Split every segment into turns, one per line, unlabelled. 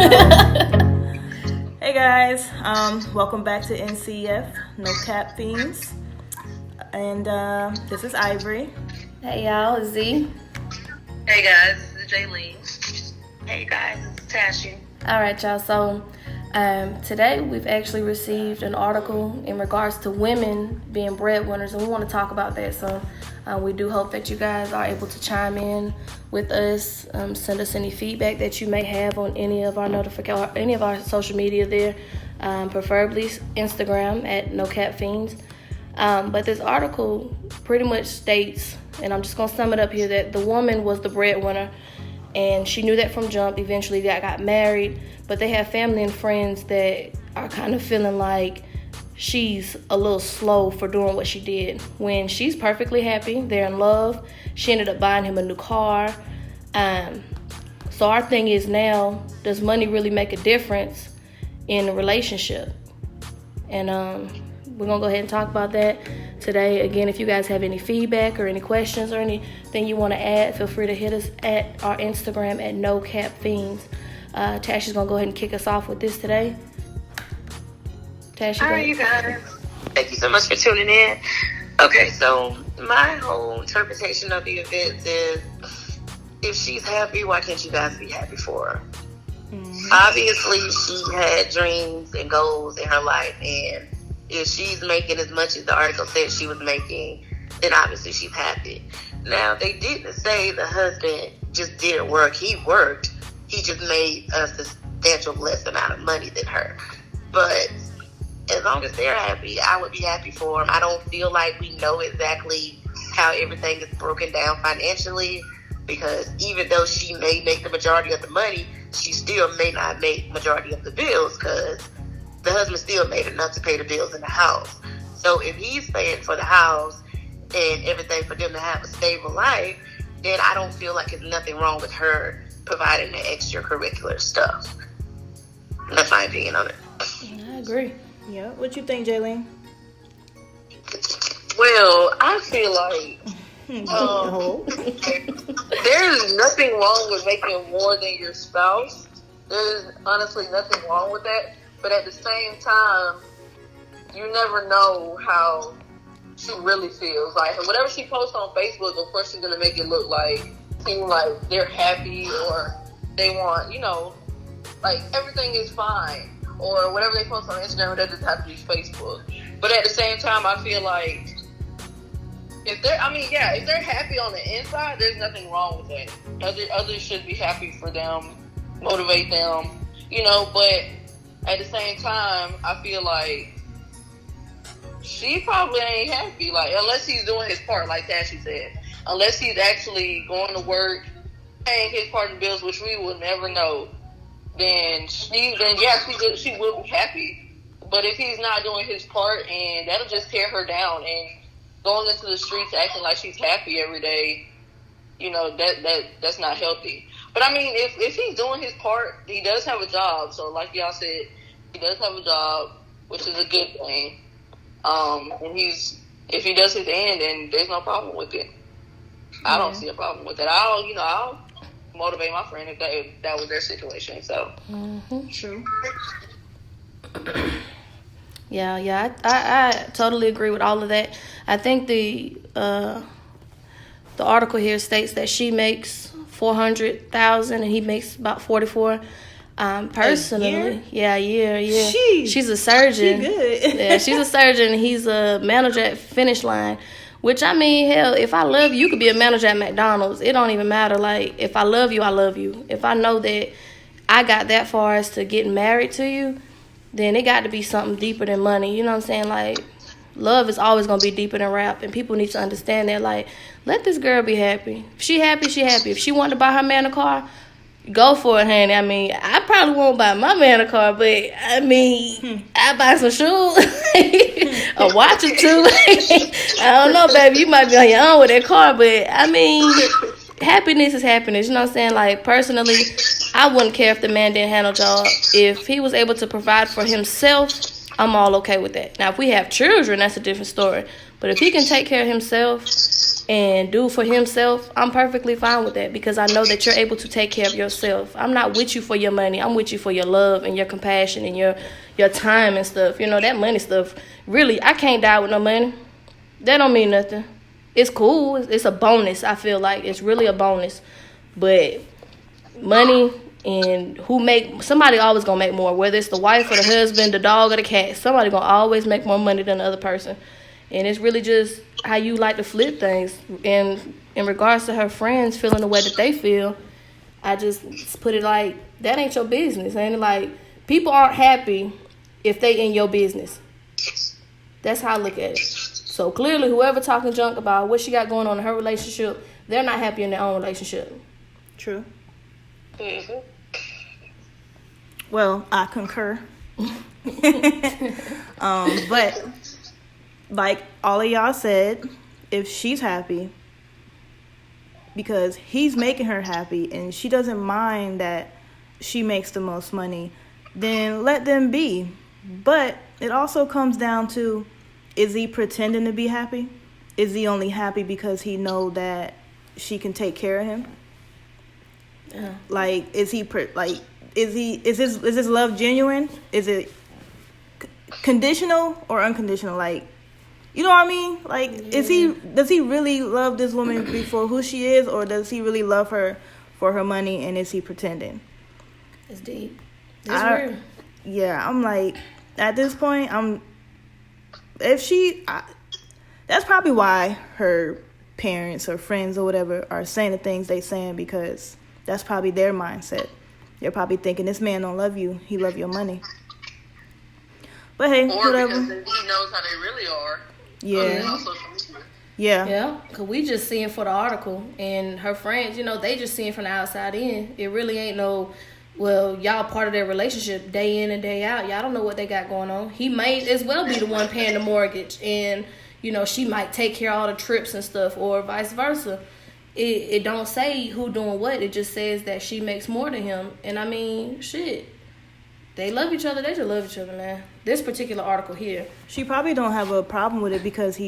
Hey guys, welcome back to NCF, NoCapFeines, and this is Ivory.
Hey y'all, it's Z.
Hey guys, this is Jaylene. Hey guys, this is Tashi.
Alright y'all, so today we've actually received an article in regards to women being breadwinners, and we want to talk about that. So we do hope that you guys are able to chime in with us, send us any feedback that you may have on any of our any of our social media there, preferably Instagram at NoCapFeines. But this article pretty much states, and I'm just going to sum it up here, that the woman was the breadwinner, and she knew that from jump. Eventually they got married, but they have family and friends that are kind of feeling like she's a little slow for doing what she did when she's perfectly happy. They're in love. She ended up buying him a new car. So our thing is now, does money really make a difference in a relationship? And we're going to go ahead and talk about that today. Again, if you guys have any feedback or any questions or anything you want to add, feel free to hit us at our Instagram at NoCapFeines. Tasha's going to go ahead and kick us off with this today.
Tasha, all right, you guys. Thank you so much for tuning in. Okay, so my whole interpretation of the events is, if she's happy, why can't you guys be happy for her? Mm-hmm. Obviously, she had dreams and goals in her life, and if she's making as much as the article said she was making, then obviously she's happy. Now, they didn't say the husband just didn't work. He worked. He just made a substantial less amount of money than her. But as long as they're happy, I would be happy for them. I don't feel like we know exactly how everything is broken down financially, because even though she may make the majority of the money, she still may not make majority of the bills, because the husband still made enough to pay the bills in the house. So if he's paying for the house and everything for them to have a stable life, then I don't feel like there's nothing wrong with her providing the extracurricular stuff. That's my opinion on it.
I agree.
Yeah, what you think, Jaylene?
Well, I feel like there's nothing wrong with making more than your spouse. There's honestly nothing wrong with that. But at the same time, you never know how she really feels. Like, whatever she posts on Facebook, of course she's going to make it seem like they're happy, or they want, like everything is fine. Or whatever they post on Instagram, that doesn't have to be Facebook. But at the same time, I feel like if they're happy on the inside, there's nothing wrong with that. Others should be happy for them, motivate them, but at the same time, I feel like she probably ain't happy, unless he's doing his part, like Tashi said. Unless he's actually going to work, paying his part of the bills, which we will never know. Then she will be happy. But if he's not doing his part, and that'll just tear her down, and going into the streets acting like she's happy every day, that's not healthy. But I mean, if he's doing his part, he does have a job. So like y'all said, he does have a job, which is a good thing. And if he does his end, then there's no problem with it. I don't see a problem with it. I'll motivate my friend if that was their situation. So
True.
Yeah, I totally agree with all of that. I think the article here states that she makes $400,000 and he makes about $44,000. Personally, a year. She's a surgeon.
She good.
Yeah, she's a surgeon. He's a manager at Finish Line. Which, I mean, hell, if I love you, you could be a manager at McDonald's. It don't even matter. Like, if I love you, I love you. If I know that I got that far as to getting married to you, then it got to be something deeper than money. You know what I'm saying? Like, love is always going to be deeper than rap, and people need to understand that. Like, let this girl be happy. If she happy, she happy. If she want to buy her man a car, go for it, honey. I mean, I probably won't buy my man a car, but, I mean, I buy some shoes, a watch or two. I don't know, baby. You might be on your own with that car, but, I mean, happiness is happiness. You know what I'm saying? Like, personally, I wouldn't care if the man didn't have no job. If he was able to provide for himself, I'm all okay with that. Now, if we have children, that's a different story. But if he can take care of himself and do for himself, I'm perfectly fine with that because I know that you're able to take care of yourself. I'm not with you for your money. I'm with you for your love and your compassion and your time and stuff. You know, that money stuff, really, I can't die with no money. That don't mean nothing. It's cool. It's a bonus, I feel like. It's really a bonus. But money and somebody always going to make more, whether it's the wife or the husband, the dog or the cat. Somebody going to always make more money than the other person. And it's really just how you like to flip things. And in regards to her friends feeling the way that they feel, I just put it like, that ain't your business. Ain't it? Like, people aren't happy if they in your business. That's how I look at it. So clearly, whoever talking junk about what she got going on in her relationship, they're not happy in their own relationship.
True.
Mm-hmm.
Well, I concur. But like all of y'all said, if she's happy because he's making her happy and she doesn't mind that she makes the most money, then let them be. But it also comes down to, is he pretending to be happy? Is he only happy because he know that she can take care of him?
Yeah.
Like, is his love genuine? Is it conditional or unconditional? Like, you know what I mean? Like,
yeah.
Does he really love this woman for who she is, or does he really love her for her money, and is he pretending?
It's deep. It's real.
Yeah, I'm like, at this point, that's probably why her parents or friends or whatever are saying the things they saying, because that's probably their mindset. They're probably thinking, this man don't love you, he love your money. But hey,
or
whatever.
Because he knows how they really are.
Yeah.
On social media.
Yeah.
Yeah, because we just seeing for the article, and her friends, you know, they just seeing from the outside in. It really ain't no, well, y'all part of their relationship day in and day out. Y'all don't know what they got going on. He may as well be the one paying the mortgage, and, you know, she might take care of all the trips and stuff, or vice versa. It don't say who doing what. It just says that she makes more than him. And, I mean, shit. They love each other. They just love each other, man. This particular article here.
She probably don't have a problem with it because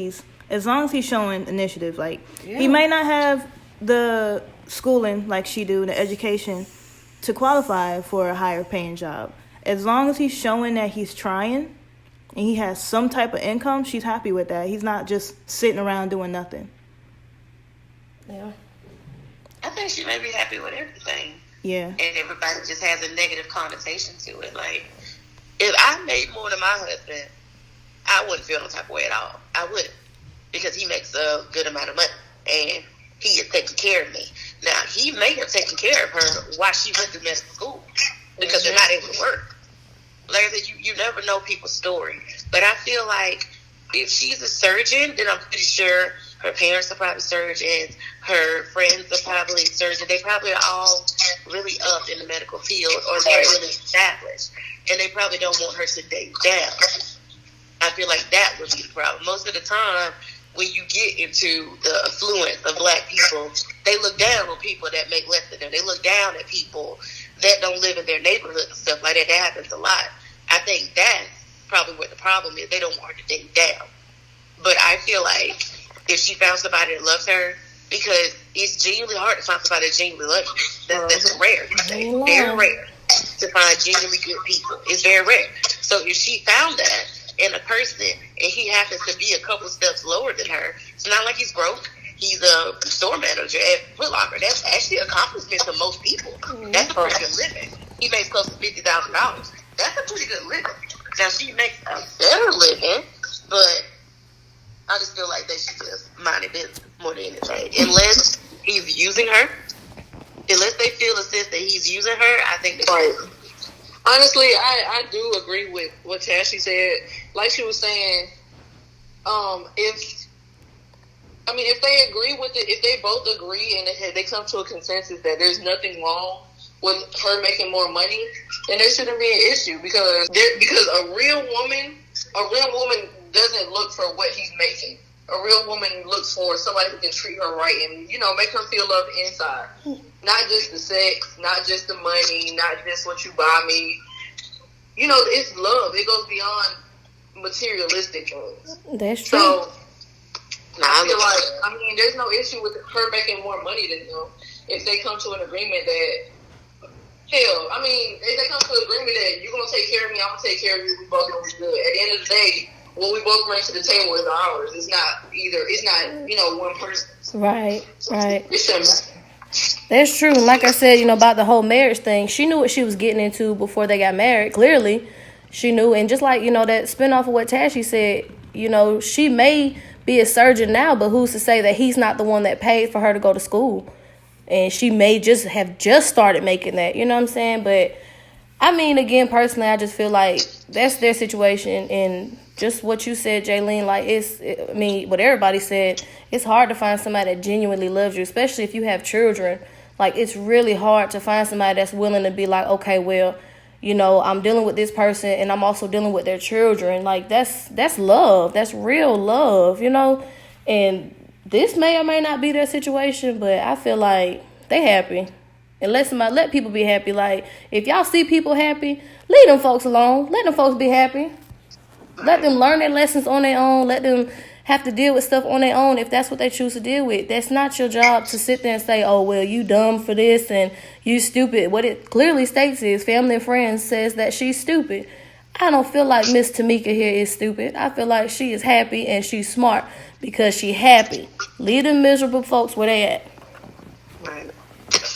as long as he's showing initiative, like,
yeah.
He may not have the schooling like she do, the education to qualify for a higher paying job. As long as he's showing that he's trying and he has some type of income, she's happy with that. He's not just sitting around doing nothing.
Yeah.
I think she may be happy with everything.
Yeah.
And everybody just has a negative connotation to it. Like, if I made more than my husband, I wouldn't feel no type of way at all. I wouldn't. Because he makes a good amount of money. And he is taking care of me. Now, he may have taken care of her while she went through medical school. Because they're not able to work. Like I said, you never know people's story. But I feel like if she's a surgeon, then I'm pretty sure her parents are probably surgeons. Her friends are probably surgeons. They probably are all really up in the medical field, or they're really established. And they probably don't want her to date down. I feel like that would be the problem. Most of the time, when you get into the affluence of black people, they look down on people that make less than them. They look down at people that don't live in their neighborhood and stuff like that. That happens a lot. I think that's probably what the problem is. They don't want her to date down. But I feel like if she found somebody that loves her, because it's genuinely hard to find somebody that genuinely loves you. That's rare. Very rare to find genuinely good people. It's very rare. So if she found that in a person and he happens to be a couple steps lower than her, it's not like he's broke. He's a store manager at Foot Locker. That's actually an accomplishment to most people. That's a pretty good living. He makes close to $50,000. That's a pretty good living. Now, she makes a better living, but I just feel like they should just mind their business more than anything. Unless he's using her, unless they feel a sense that he's using her, I think they should.
Honestly, I do agree with what Tashy said. Like she was saying, if they agree with it, if they both agree and they come to a consensus that there's nothing wrong with her making more money, then there shouldn't be an issue because a real woman doesn't look for what he's making. A real woman looks for somebody who can treat her right and, make her feel loved inside. Not just the sex, not just the money, not just what you buy me. It's love. It goes beyond materialistic things.
That's true.
So, I feel like, I mean, there's no issue with her making more money than him if they come to an agreement that, hell, I mean, if they come to an agreement that you're going to take care of me, I'm going to take care of you, we both going to be good. At the end of the day, what we both bring to the table is ours. It's not, one person.
Right.
It's just,
That's true. And like I said, about the whole marriage thing, she knew what she was getting into before they got married. Clearly, she knew. And just like, that spinoff of what Tashi said, she may be a surgeon now, but who's to say that he's not the one that paid for her to go to school? And she may have started making that, you know what I'm saying? But, I mean, again, personally, I just feel like that's their situation. And just what you said, Jaylene, like, what everybody said, it's hard to find somebody that genuinely loves you, especially if you have children. Like, it's really hard to find somebody that's willing to be like, okay, well, I'm dealing with this person and I'm also dealing with their children. Like, that's love. That's real love, And this may or may not be their situation, but I feel like they happy. And let people be happy. Like, if y'all see people happy, leave them folks alone. Let them folks be happy. Let them learn their lessons on their own. Let them have to deal with stuff on their own if that's what they choose to deal with. That's not your job to sit there and say, oh, well, you dumb for this and you stupid. What it clearly states is family and friends says that she's stupid. I don't feel like Miss Tamika here is stupid. I feel like she is happy and she's smart because she happy. Leave them miserable folks where they at.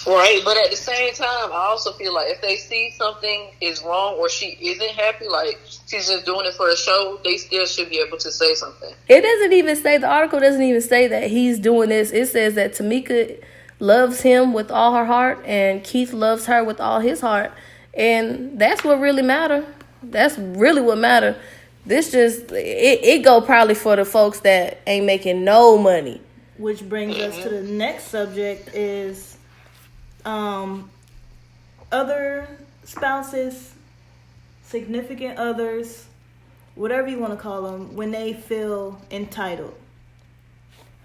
Right, but at the same time, I also feel like if they see something is wrong or she isn't happy, like she's just doing it for a show, they still should be able to say something.
It doesn't even say, the article doesn't even say that he's doing this. It says that Tamika loves him with all her heart and Keith loves her with all his heart. And that's what really matter. That's really what matter. This just, it go probably for the folks that ain't making no money.
Which brings us to the next subject is other spouses, significant others, whatever you want to call them, when they feel entitled.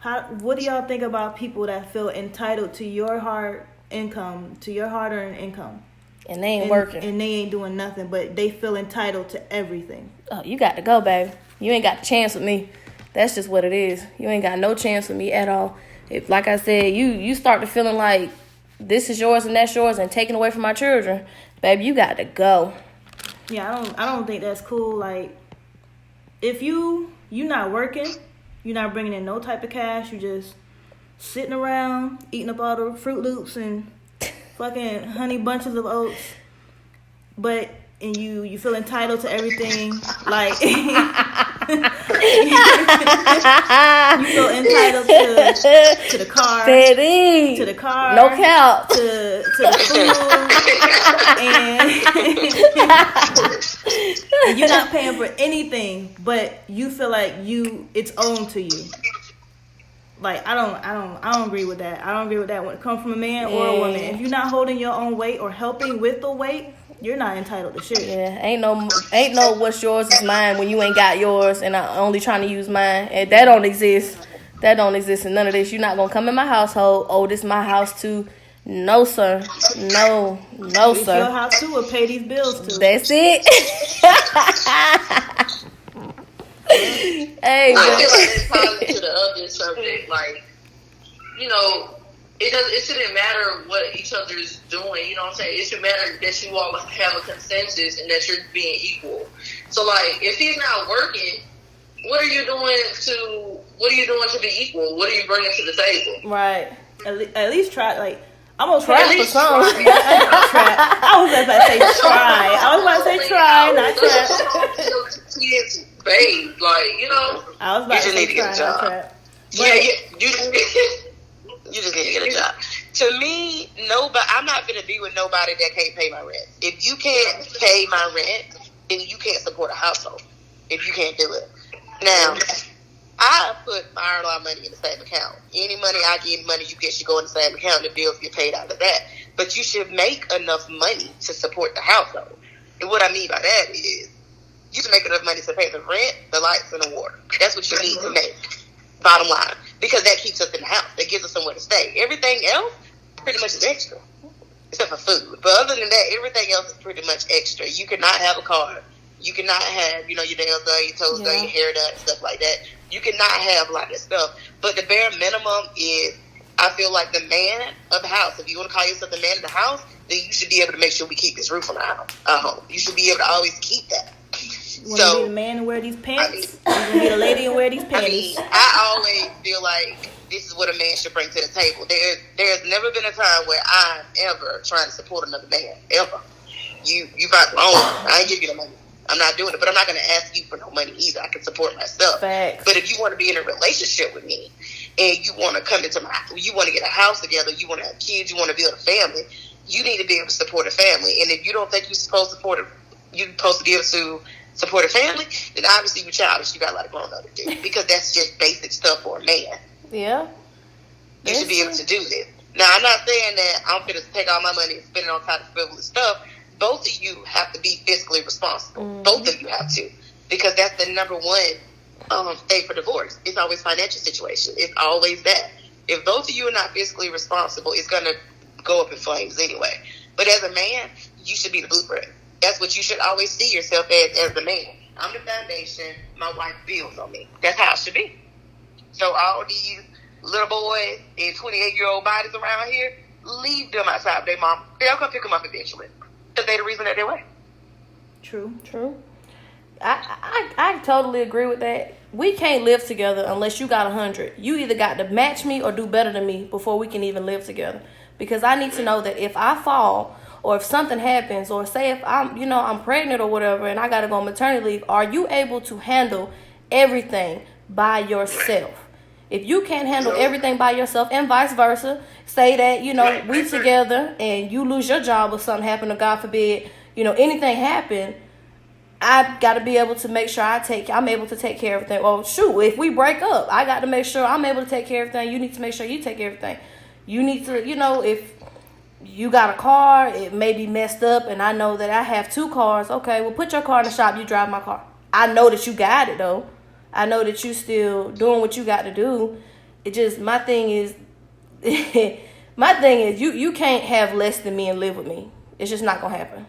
What do y'all think about people that feel entitled to your hard income, to your hard-earned income?
And they ain't working.
And they ain't doing nothing, but they feel entitled to everything.
Oh, you got to go, baby. You ain't got a chance with me. That's just what it is. You ain't got no chance with me at all. If, like I said, you start to feeling like this is yours and that's yours and taken away from my children, baby, you got to go.
Yeah, I don't think that's cool. Like, if you not working, you're not bringing in no type of cash, you just sitting around eating up all the Fruit Loops and fucking honey bunches of oats, and you feel entitled to everything, like you feel entitled to the car, to the car,
no cap,
to the food, and you're not paying for anything, but you feel like it's owned to you. Like, I don't agree with that. I don't agree with that when it comes from a man or a woman. If you're not holding your own weight or helping with the weight, you're not entitled to shit.
Yeah, ain't no what's yours is mine when you ain't got yours and I'm only trying to use mine. And that don't exist. That don't exist in none of this. You're not gonna come in my household. Oh, this is my house too. No, sir. No, sir.
It's your house too. Or pay these bills too.
That's it. Hey,
I feel like it's probably to the other subject. Like, it shouldn't matter what each other's doing. You know what I'm saying? It should matter that you all have a consensus and that you're being equal. So, like, if he's not working, what are you doing to be equal? What are you bringing to the table?
Right. At least try. Like, I'm gonna try for some.
I
was about to say try. Not try.
Kids, babe,
I was about
to say try, not trap. Yeah, you just need to get a job. To me, I'm not gonna be with nobody that can't pay my rent. If you can't pay my rent, then you can't support a household. If you can't do it. Now, I put my money in the same account. Any money I get, money you get should go in the same account. The bills get paid out of that. But you should make enough money to support the household. And what I mean by that is, you should make enough money to pay the rent, the lights, and the water. That's what you need to make, bottom line. Because that keeps us in the house. That gives us somewhere to stay. Everything else pretty much is extra, except for food. But other than that, everything else is pretty much extra. You cannot have a car. You cannot have, your nails done, your toes done, your hair done, stuff like that. You cannot have a lot of stuff. But the bare minimum is, I feel like the man of the house, if you want to call yourself the man of the house, then you should be able to make sure we keep this roof on our home. You should be able to always keep that.
You want to be the man and wear these pants? You want to be the lady and wear these panties?
I always feel like this is what a man should bring to the table. There's never been a time where I'm ever trying to support another man, ever. You got wrong. I ain't give you the money. I'm not doing it, but I'm not going to ask you for no money either. I can support myself.
Facts.
But if you want to be in a relationship with me and you want to come into you want to get a house together, you want to have kids, you want to build a family, you need to be able to support a family. And if you don't think you're supposed to be able to support a family, then obviously you're childish. You got a lot of growing up to do, because that's just basic stuff for a man.
Yeah.
You should be able to do this. Now, I'm not saying that I'm going to take all my money and spend it on kind of frivolous stuff. Both of you have to be fiscally responsible. Mm-hmm. Both of you have to, because that's the number one thing for divorce. It's always financial situation. It's always that. If both of you are not fiscally responsible, it's going to go up in flames anyway. But as a man, you should be the blueprint. That's what you should always see yourself as the man. I'm the foundation. My wife builds on me. That's how it should be. So all these little boys and 28-year-old bodies around here, leave them outside of their mom. They'll come pick them up eventually, because they're the reason that they're away.
True.
I totally agree with that. We can't live together unless you got 100. You either got to match me or do better than me before we can even live together. Because I need to know that if I fall, or if something happens, or say if I'm pregnant or whatever and I got to go on maternity leave, are you able to handle everything by yourself? If you can't handle everything by yourself, and vice versa, say that, we together and you lose your job or something happen, or God forbid, anything happen, I got to be able to make sure I'm able to take care of everything. Well, shoot, if we break up, I got to make sure I'm able to take care of everything. You need to make sure you take care of everything. You need to, if you got a car, it may be messed up, and I know that I have 2 cars. Okay, well, put your car in the shop, you drive my car. I know that you got it, though. I know that you still doing what you got to do. It just, my thing is you can't have less than me and live with me. It's just not going to happen.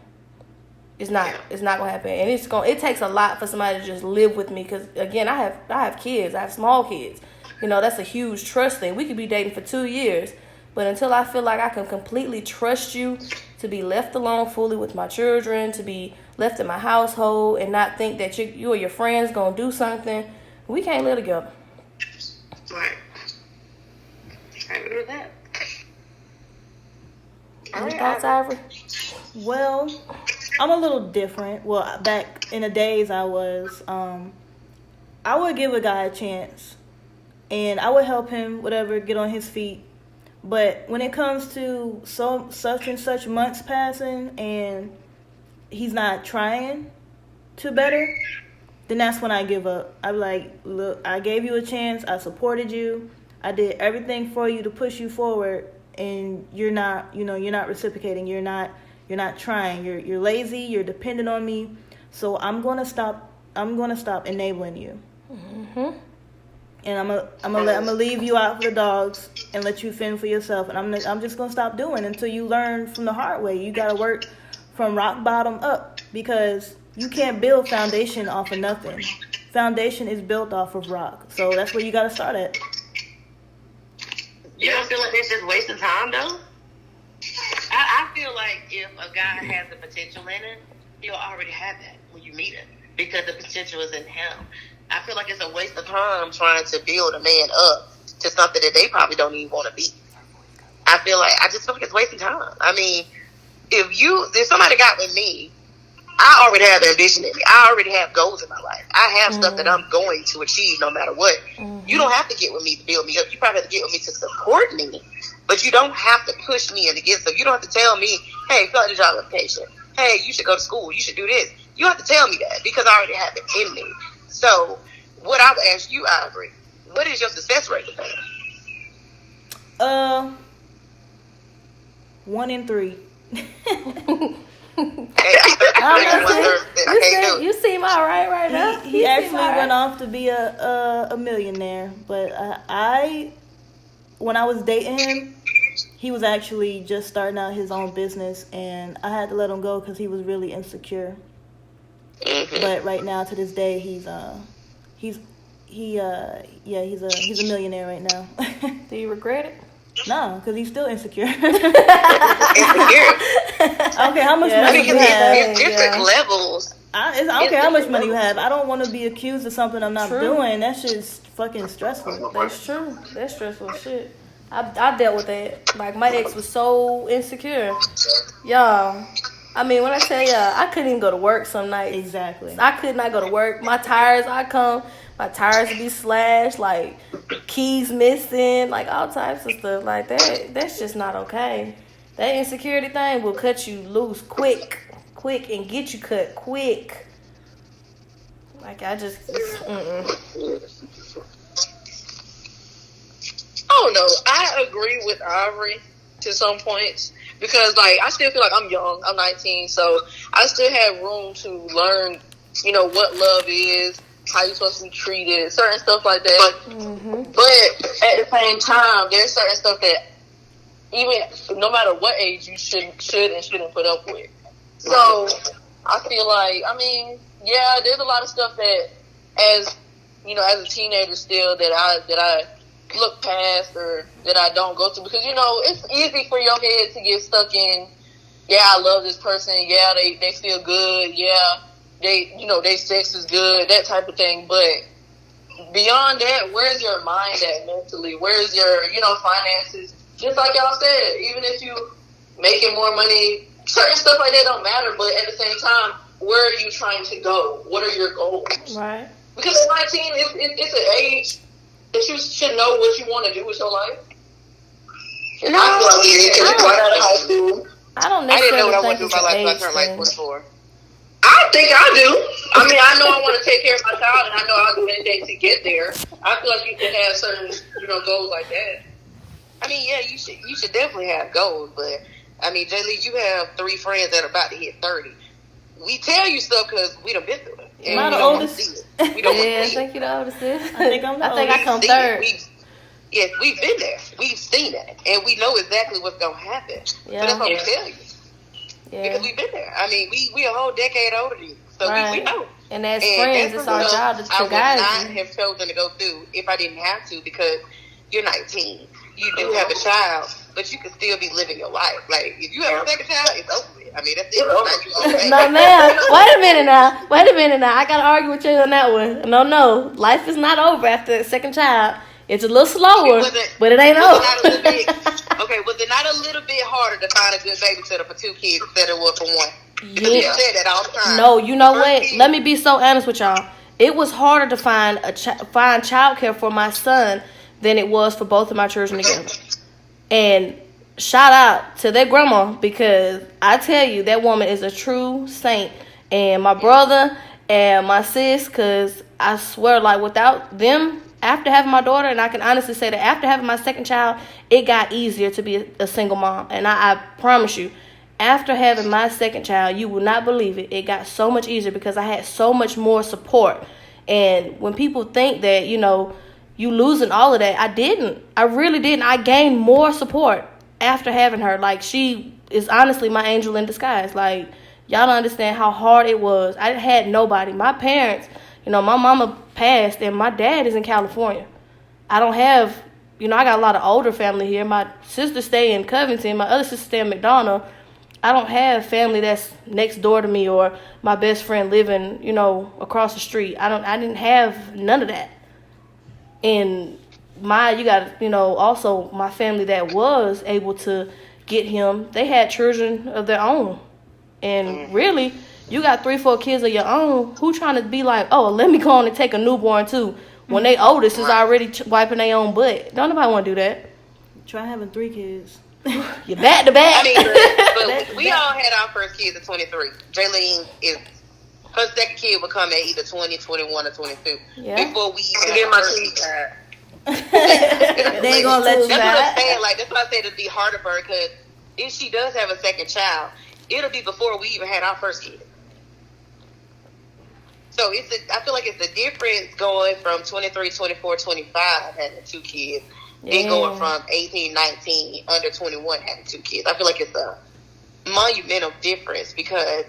It's not going to happen. And it takes a lot for somebody to just live with me, because again, I have kids. I have small kids. That's a huge trust thing. We could be dating for 2 years, but until I feel like I can completely trust you to be left alone fully with my children, to be left in my household, and not think that you or your friends gonna do something, we can't live together.
Right. I agree with that.
Any thoughts, Ivory?
Well, I'm a little different. Well, back in the days I was, I would give a guy a chance, and I would help him, whatever, get on his feet. But when it comes to such and such months passing and he's not trying to better, then that's when I give up. I'm like, look, I gave you a chance. I supported you. I did everything for you to push you forward, and you're not reciprocating. You're not trying. You're lazy. You're dependent on me. So I'm gonna stop enabling you.
Mm-hmm.
And I'm gonna leave you out for the dogs and let you fend for yourself. And I'm just gonna stop doing until you learn from the hard way. You gotta work from rock bottom up, because you can't build foundation off of nothing. Foundation is built off of rock. So that's where you gotta start at.
You don't feel like it's just wasting time, though? I feel like if a guy has the potential in it, he'll already have that when you meet him, because the potential is in him. I feel like it's a waste of time trying to build a man up to something that they probably don't even want to be. I just feel like it's wasting time. I mean, if somebody got with me, I already have ambition in me. I already have goals in my life. I have stuff that I'm going to achieve no matter what. Mm-hmm. You don't have to get with me to build me up. You probably have to get with me to support me, but you don't have to push me into get stuff. You don't have to tell me, hey, fill out the job application. Hey, you should go to school. You should do this. You don't have to tell me that, because I already have it in me. So, what I would ask you, Ivory, what is your success rate with that?
1 in 3.
You seem all right now.
He actually went off to be a millionaire, but when I was dating him, he was actually just starting out his own business, and I had to let him go because he was really insecure. Mm-hmm. But right now, to this day, he's he's a millionaire right now.
Do you regret it?
No, because he's still insecure.
Insecure.
I don't care how much money you have.
It's different levels.
I don't care how much money you have. I don't want to be accused of something I'm not doing. That shit's fucking stressful.
That's true. That's stressful shit. I dealt with that. Like, my ex was so insecure. Y'all, I mean, when I tell y'all, I couldn't even go to work some nights.
Exactly.
I could not go to work. My tires would be slashed, like, keys missing, like, all types of stuff like that. That's just not okay. That insecurity thing will cut you loose quick, and get you cut quick. Like, I just,
I don't know. I agree with Ivory to some points because, like, I still feel like I'm young. I'm 19, so I still have room to learn, what love is, how you're supposed to be treated, certain stuff like that. But at the same time, there's certain stuff that even no matter what age you should and shouldn't put up with. So I feel like, yeah, there's a lot of stuff that as a teenager still that I look past or that I don't go to because, it's easy for your head to get stuck in, yeah, I love this person, yeah, they feel good, yeah, they sex is good, that type of thing. But beyond that, where's your mind at mentally? Where's your, finances? Just like y'all said, even if you making more money, certain stuff like that don't matter, but at the same time, where are you trying to go? What are your goals?
right.
Because at 19, it's an age that you should know what you want to do with your life.
No,
I don't
I didn't know
necessarily
what I want
think
to do with my life
it's
until I turned like 24.
I think I do. I know I want to take care of my child, and I know I'll do anything to get there. I feel like you can have certain, goals like that.
Yeah, you should definitely have goals, but Jay Lee, you have 3 friends that are about to hit 30. We tell you stuff because we done been through it.
Am I the oldest?
We don't
Yeah, I
want to see
think
it.
you're the oldest.
I think I'm the
I think I come
We've seen
third.
it. Yes, we've been there. We've seen it. And we know exactly what's going to happen.
Yeah.
So that's what we tell you.
Yeah.
Because we've been there. We a whole decade older than you. So we know.
And as friends, it's our job to
I would
guide
not
you.
have chosen to go through if I didn't have to because you're 19. You do have a child, but you can still be living your life. Like, if you have a second child, it's over with. That's it.
No, man. Wait a minute now. I got to argue with you on that one. No. Life is not over after the second child. It's a little slower, but it ain't over.
Was it not a little bit harder to find a good babysitter for 2 kids instead of one for one? Because
Yeah.
you said that all the time.
No, you know what? Let me be so honest with y'all. It was harder to find find childcare for my son than it was for both of my children together. And shout out to their grandma because I tell you, that woman is a true saint. And my brother and my sis, because I swear, like, without them, after having my daughter, and I can honestly say that after having my second child, it got easier to be a single mom. And I promise you, after having my second child, you will not believe it. It got so much easier because I had so much more support. And when people think that, you losing all of that, I didn't. I really didn't. I gained more support after having her. Like, she is honestly my angel in disguise. Like, y'all don't understand how hard it was. I had nobody. My parents, my mama passed and my dad is in California. I don't have, I got a lot of older family here. My sister stay in Covington. My other sister stay in McDonough. I don't have family that's next door to me or my best friend living, across the street. I didn't have none of that. And also my family that was able to get him, they had children of their own. And really, you got 3-4 kids of your own. Who trying to be like, oh, let me go on and take a newborn too, when they oldest is already wiping their own butt? Don't nobody want to do that.
Try having 3 kids.
You're back to back.
But we all had our first kids at 23. Jaylene her second kid would come at either 20, 21, or 22.
Yeah.
Before we even get my first
They ain't gonna let you
That's
die.
what I'm saying. Like, that's why I said it'd be harder for her because if she does have a second child, it'll be before we even had our first kid. So I feel like it's a difference going from 23, 24, 25 having 2 kids, then going from 18, 19, under 21 having 2 kids. I feel like it's a monumental difference because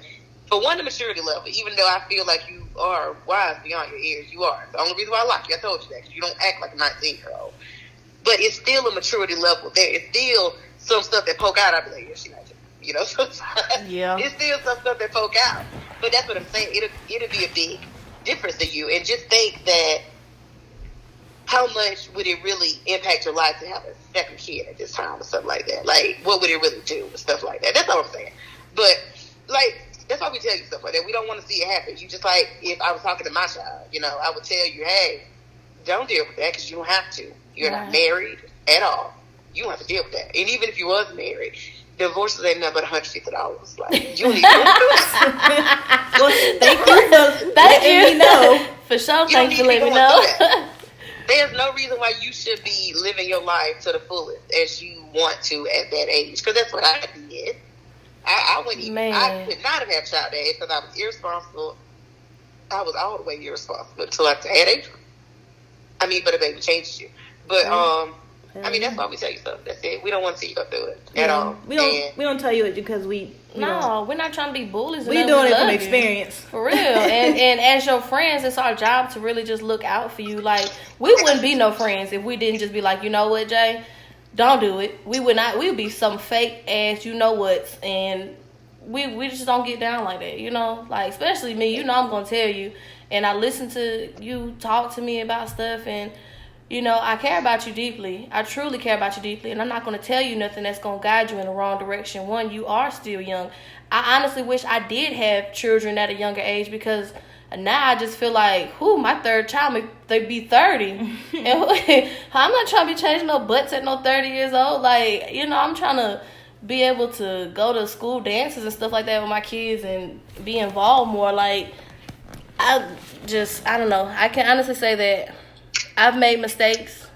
For one, the maturity level, even though I feel like you are wise beyond your years, you are. The only reason why I like you, I told you that, 'cause you don't act like a 19-year-old. But it's still a maturity level there. It's still some stuff that poke out. I'd be like, yeah, she not, you know, sometimes.
Yeah.
It's still some stuff that poke out. But that's what I'm saying. It'll be a big difference to you. And just think that how much would it really impact your life to have a second kid at this time or something like that? Like, what would it really do with stuff like that? That's all I'm saying. But, like, that's why we tell you stuff like that. We don't want to see it happen. You just like, if I was talking to my child, you know, I would tell you, hey, don't deal with that because you don't have to. You're not married at all. You don't have to deal with that. And even if you was married, divorces ain't nothing but $150. Like, you need to
Well, thank you for letting me know.
For sure, thank you for letting me know.
There's no reason why you should be living your life to the fullest as you want to at that age. Because that's what I did. I wouldn't even, I could not have had a child that age because I was irresponsible. I was all the way irresponsible until I had Adrian. I mean, but a baby changes you. But, I mean, that's why we tell you stuff. That's it. We don't want to see you go through it at all.
We don't tell you it because we're
not trying to be bullies.
We're doing it from experience.
For real. and as your friends, it's our job to really just look out for you. Like, we wouldn't be no friends if we didn't just be like, you know what, Jay? Don't do it. We would not. We would be some fake ass, you know what? And we just don't get down like that, you know. Like, especially me, you know, I'm gonna tell you. And I listen to you talk to me about stuff, and you know, I care about you deeply. I truly care about you deeply, and I'm not gonna tell you nothing that's gonna guide you in the wrong direction. One, you are still young. I honestly wish I did have children at a younger age because now I just feel like, my third child, they be 30. And I'm not trying to be changing no butts at no 30 years old. Like, you know, I'm trying to be able to go to school dances and stuff like that with my kids and be involved more. Like, I don't know. I can honestly say that I've made mistakes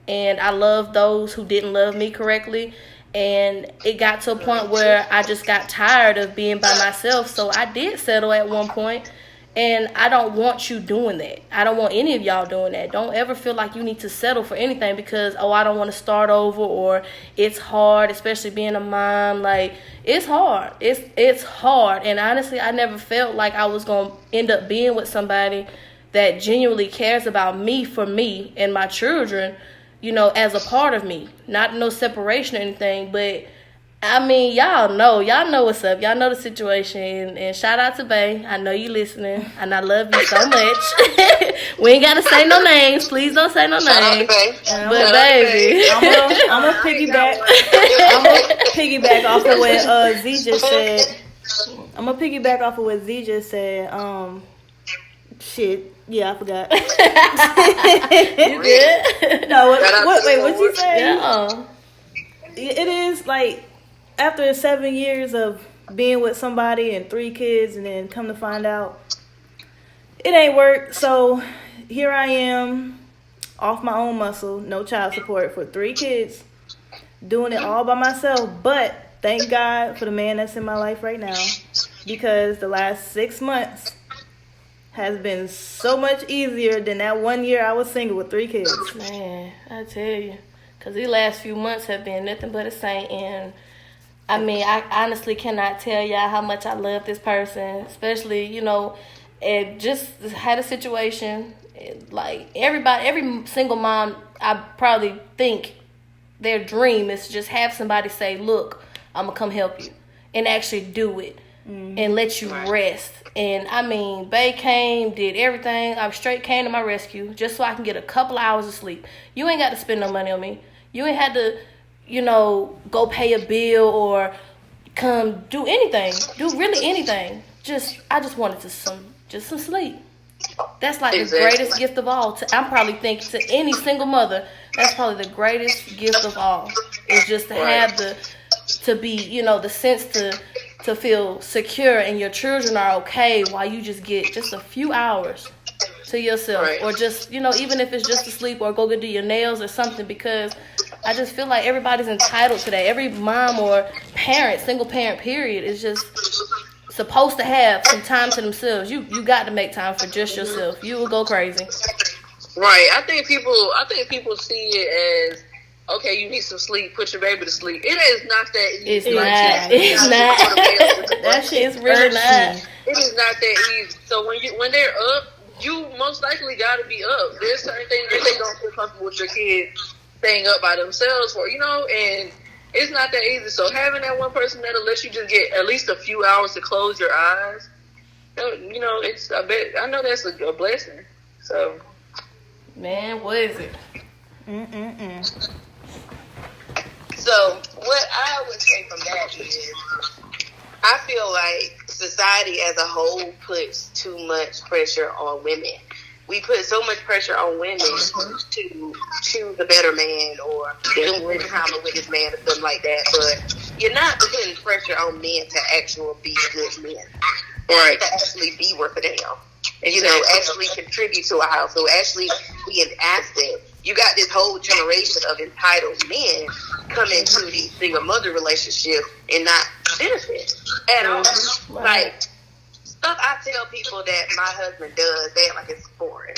and I love those who didn't love me correctly. And it got to a point where I just got tired of being by myself. So I did settle at one point. And I don't want you doing that. I don't want any of y'all doing that. Don't ever feel like you need to settle for anything because, I don't want to start over, or it's hard, especially being a mom. Like, it's hard. It's hard. And honestly, I never felt like I was going to end up being with somebody that genuinely cares about me for me and my children, you know, as a part of me. Not no separation or anything, but I mean, y'all know what's up. Y'all know the situation. And shout out to Bay. I know you listening. And I love you so much. We ain't got to say no names. Please don't say no names. But baby,
I'm going to piggyback. I'm going to piggyback off of what Z just said. I'm going to piggyback off of what Z just said. Shit. Yeah, I forgot.
You good?
No, what'd you say?
Yeah.
It is like, after 7 years of being with somebody and 3 kids, and then come to find out it ain't work. So here I am, off my own muscle, no child support for 3 kids, doing it all by myself. But thank God for the man that's in my life right now, because the last 6 months has been so much easier than that 1 year I was single with 3 kids.
Man, I tell you, because these last few months have been nothing but a saint. And I mean, I honestly cannot tell y'all how much I love this person, especially, you know, and just had a situation, like every single mom, I probably think their dream is to just have somebody say, look, I'm going to come help you, and actually do it and let you rest. And I mean, Bae came, did everything. I straight came to my rescue just so I can get a couple hours of sleep. You ain't got to spend no money on me. You ain't had to, you know, go pay a bill or come do anything. Do really anything. I just wanted some sleep. That's like the greatest gift of all. I'm probably thinking to any single mother, that's probably the greatest gift of all. Is just to have to be, you know, the sense to feel secure and your children are okay while you just get just a few hours to yourself. Or just, you know, even if it's just to sleep or go do your nails or something, because I just feel like everybody's entitled to that. Every mom or parent, single parent period, is just supposed to have some time to themselves. You got to make time for just yourself. You will go crazy.
Right. I think people see it as, okay, you need some sleep, put your baby to sleep. It is not that easy.
It's not. That shit is really not.
it is not that easy. So when they're up, you most likely got to be up. There's certain things that they don't feel comfortable with your kids staying up by themselves for, and it's not that easy. So having that one person that'll let you just get at least a few hours to close your eyes, I know that's a blessing. So,
man, what is it?
So what I would say from that is, I feel like society as a whole puts too much pressure on women. We put so much pressure on women to choose a better man or spend time with this man or something like that. But you're not putting pressure on men to actually be good men. Right. To actually be worth a damn. Actually contribute to a household, actually be an asset. You got this whole generation of entitled men coming to these single mother relationships and not benefit at all. Like, stuff I tell people that my husband does, they act like it's foreign.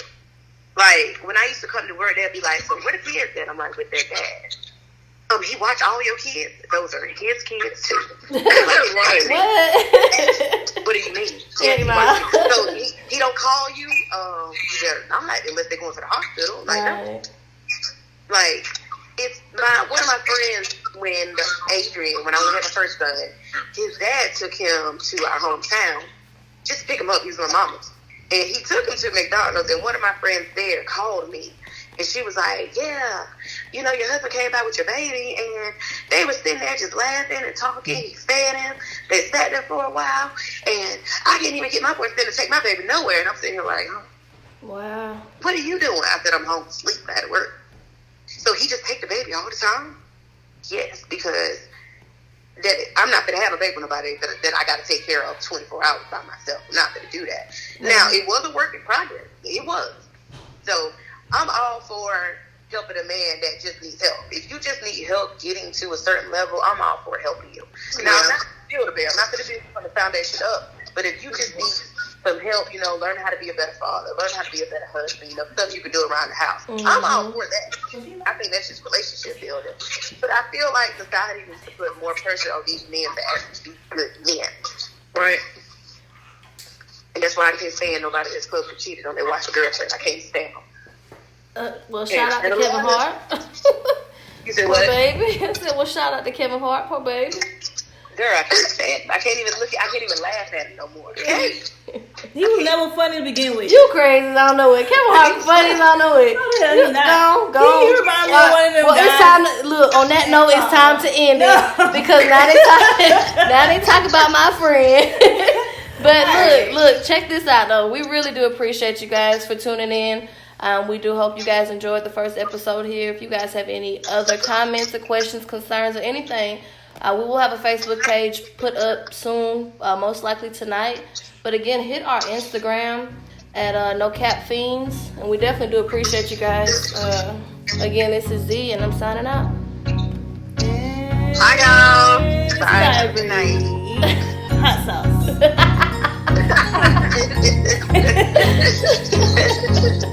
Like, when I used to come to work, they'd be like, so where the kids at? I'm like, with their dad. He watch all your kids? Those are his kids too. What do you mean? So he don't call you? I'm like, unless they're going to the hospital. Like, no. Like, it's one of my friends, when I only had my first son, his dad took him to our hometown just to pick him up. He was my mama's. And he took him to McDonald's, and one of my friends there called me. And she was like, yeah, your husband came by with your baby, and they were sitting there just laughing and talking. He fed him. They sat there for a while, and I didn't even get my boyfriend to take my baby nowhere. And I'm sitting here like,
wow.
What are you doing? I said, I'm home asleep at work. So he just take the baby all the time? Yes, because I'm not going to have a baby with nobody that I got to take care of 24 hours by myself. I'm not going to do that. Mm-hmm. Now, it was a work in progress. It was. So I'm all for helping a man that just needs help. If you just need help getting to a certain level, I'm all for helping you. Now, I'm not going to build a bear. I'm not going to build from the foundation up. But if you just need some help, learn how to be a better father, learn how to be a better husband, stuff you can do around the house. Mm-hmm. I'm all for that. I think that's just relationship building. But I feel like society needs to put more pressure on these men to actually be good men. Right. And that's why I can't stand nobody that's close to cheated on their wife or girlfriend. I can't stand them.
Well, shout out to Kevin Hart.
You said
poor
what?
Baby. I said, well, shout out to Kevin Hart, poor baby.
Girl, I can't stand. I can't even laugh at him no more. Okay?
He was never funny to begin with.
You crazy? I don't know it. Kevin Hart funny? I don't know it.
No,
go.
He reminds me of one of them guys.
It's time to look. On that note, it's time to end it because now they talk about my friend. But look, check this out though. We really do appreciate you guys for tuning in. We do hope you guys enjoyed the first episode here. If you guys have any other comments or questions, concerns, or anything, we will have a Facebook page put up soon, most likely tonight. But again, hit our Instagram at NoCapFeines, and we definitely do appreciate you guys. Again, this is Z, and I'm signing out.
Hi, y'all. Bye. Good night.
Hot sauce.